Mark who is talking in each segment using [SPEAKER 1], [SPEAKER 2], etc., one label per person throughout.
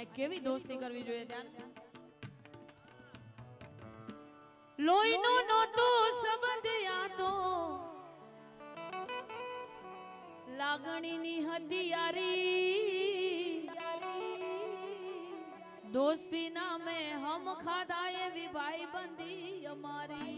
[SPEAKER 1] અને કેવી દોસ્તી કરવી જોઈએ ધ્યાન. લોહીનો નહોતો સંબંધ આ તો લાગણીની હતી યારી. દોસ્તી નામે હમ ખાધા એવી ભાઈબંધી અમારી.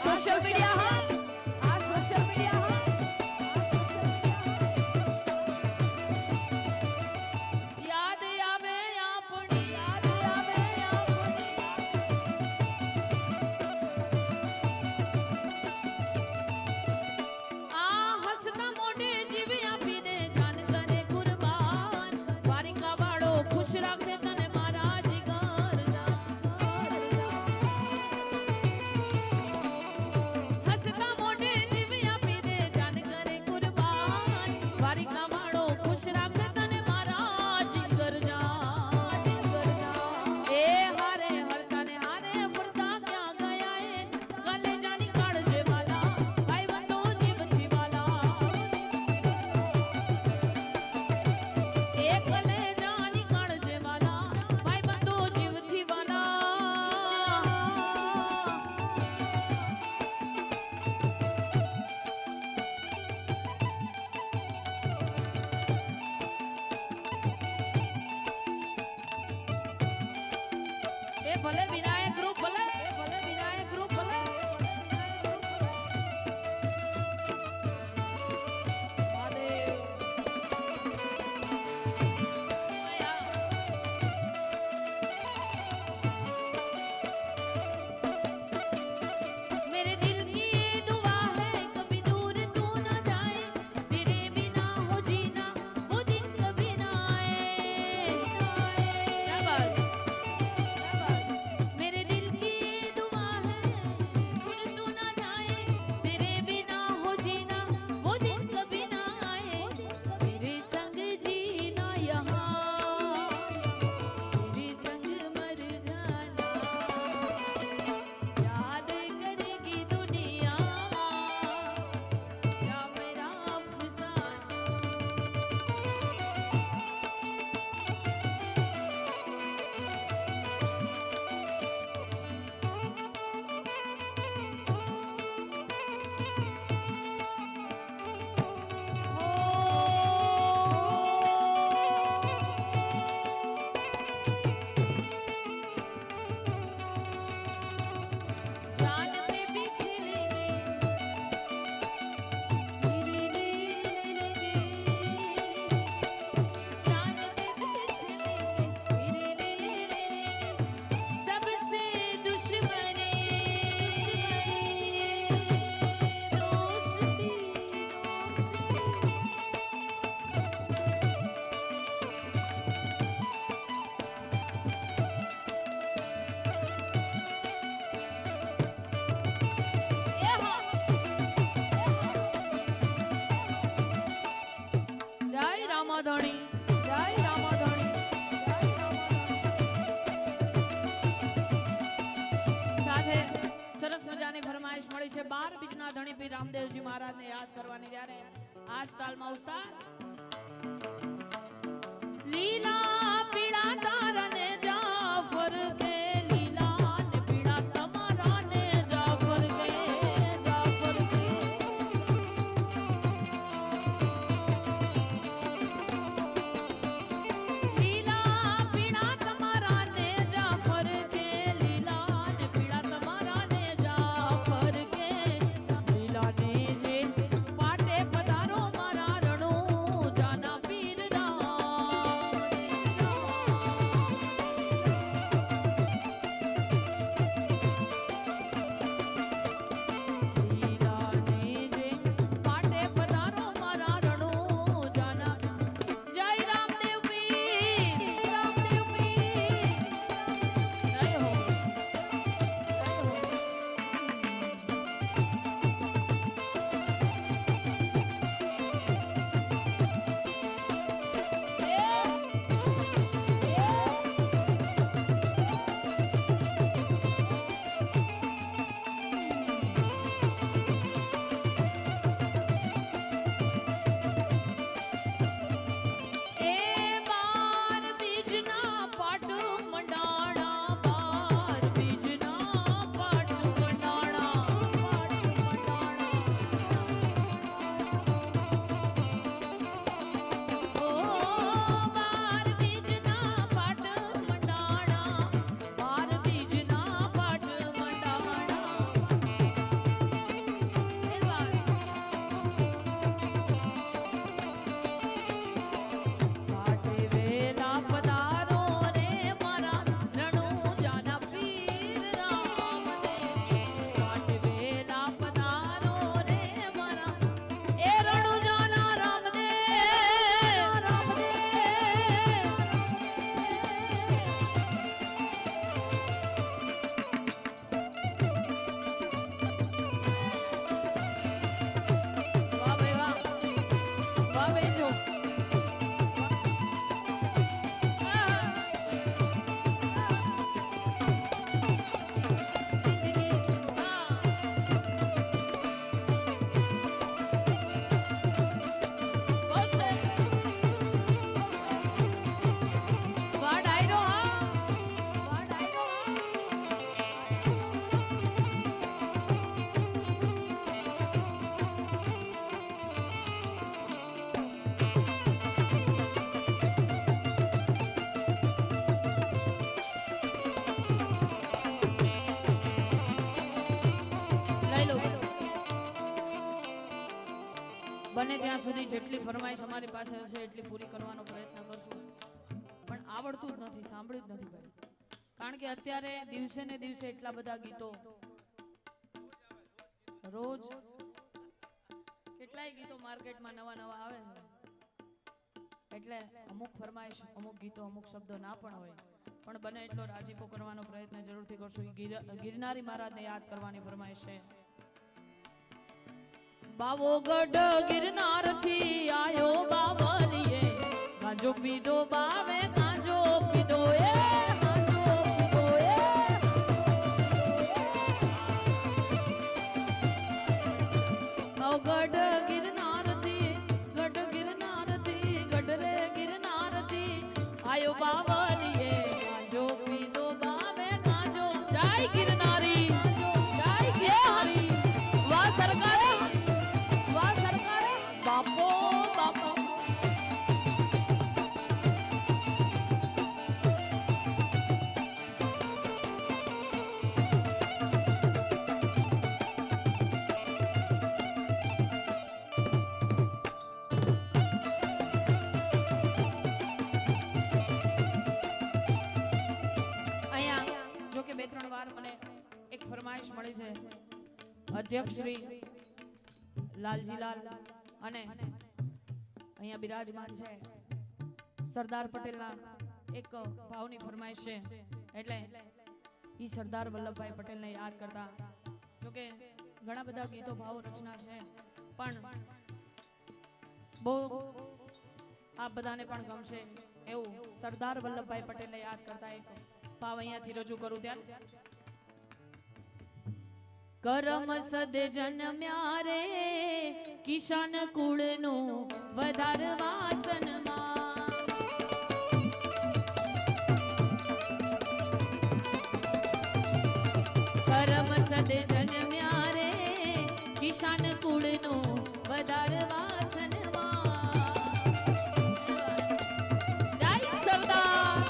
[SPEAKER 1] सोशल मीडिया सोशल मीडिया याद आवे अपनी याद आवे अपनी आ हसना मोढे जीवे आपीने जान करे कुर्बान. वारिका वाळो खुश राखे तने मारा जिगर जान. ભલે વિનાયક ગ્રુપ ભલે વિનાયક ગ્રુપ ભલે મહાદેવ. मेरे दिल की ये दुआ है कभी दूर तू ना जाए. तेरे बिना हो जीना वो दिन कभी ना आए. क्या बात. રામાધણી જય રામાધણી. સાથે સરસ મજાની ફરમાઈશ મળી છે 12 બીજના ધણી પીર રામદેવજી મહારાજને યાદ કરવાની. ત્યારે આજ તાલમાં ઉસ્તાદ લીલા પીળા તારને જાફર કે લીલા ને પીળા તમારા ને જાફર કે વાહ બેજો બને ત્યાં સુધી જેટલી ફરમાઈશ અમારી પાસે હશે એટલી પૂરી કરવાનો પ્રયત્ન કરશું પણ આવડતું જ નથી સાંભળ્યું જ નથી ભાઈ કારણ કે અત્યારે દિવસે ને દિવસે એટલા બધા ગીતો રોજ કેટલાય ગીતો માર્કેટમાં નવા નવા આવે છે એટલે અમુક ફરમાઈશ અમુક ગીતો અમુક શબ્દો ના પણ હોય પણ બને એટલો રાજીપો કરવાનો પ્રયત્ન જરૂરથી કરશું ગિરનારી મહારાજને યાદ કરવાની ફરમાઈશ છે બાવો ગઢ ગિરનાર થી આયો બાવલીએ ગાંજો પીધો બાવે ગાંજો પીધો એ ગાંજો પીધો એ ગઢ ગિરનાર થી ગઢ રે ગિરનાર થી આયો બાવલીએ ગાંજો પીધો બાવે ગાંજો જય ગિરનારી જય ગિરનારી વાહ સરકારે બાપો બાપો અહીંયા જો કે બે ત્રણ વાર મને એક ફરમાઈશ મળી છે અધ્યક્ષ શ્રી લાલજીલાલ અને અહીંયા બિરાજમાન છે સરદાર પટેલના એક ભાવની ફરમાઈશ છે એટલે ઈ સરદાર વલ્લભભાઈ પટેલને યાદ કરતા જોકે ઘણા બધા ગીતો ભાવ રચના છે પણ બહુ આ બધાને પણ ગમશે એવું સરદાર વલ્લભભાઈ પટેલને યાદ કરતા એક ભાવ અહીંયાથી રજૂ કરું ત્યારે કરમ સદ જન્મ્યા રે કિશન કુળનું વધાર વાસનમાં કરમ સદ જન્મ્યા રે કિશન કુળનું વધાર વાસનમાં જય સરદાર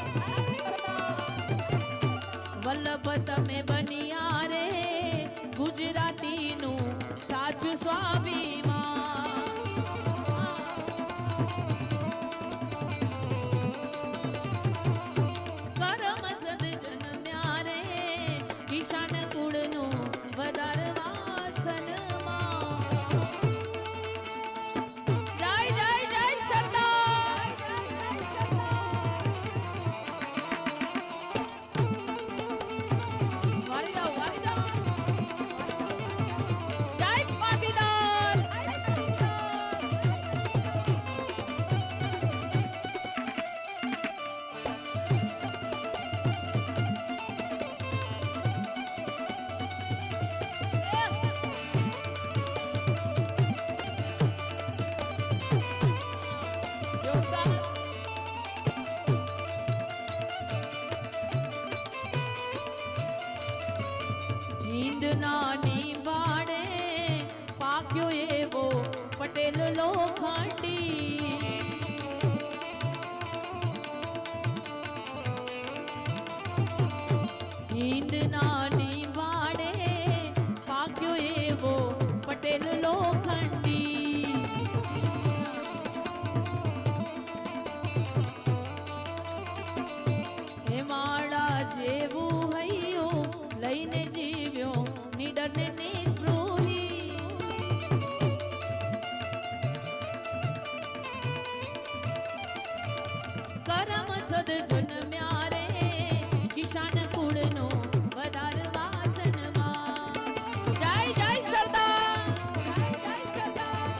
[SPEAKER 1] વલ્લભ તમે બન્યા રે ગુજરાતીનું સાચું સ્વાભિમાન કરમ સદ જન્મ્યા રે કિશન કુળનું વધાર વાસનમાં જય જય જય સરદાર વારી જાઓ વારી જાઓ નાની વાડે પાક્યો એવો પટેલ લોખંડી હિંદ નાની વાડે પાક્યો એવો પટેલ લોખંડી હે માળા જેવું હૈયો લઈને જીવ્યો નિડર ને નિસ્પૃહી કરમ સદ જન્મ્યા રે કિશાન કુળનો વધાર વાસનમાં જય જય સરદાર જય જય સરદાર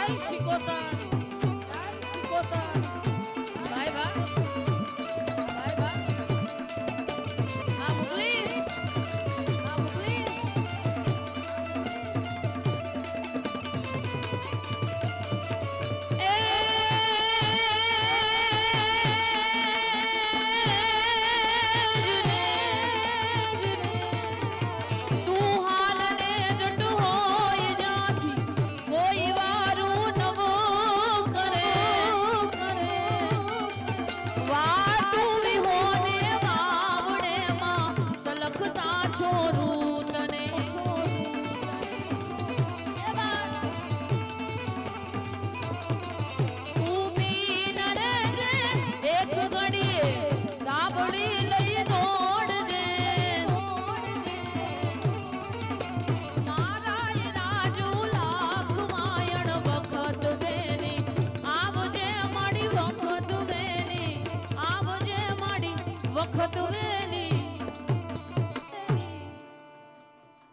[SPEAKER 1] જય શિકોતર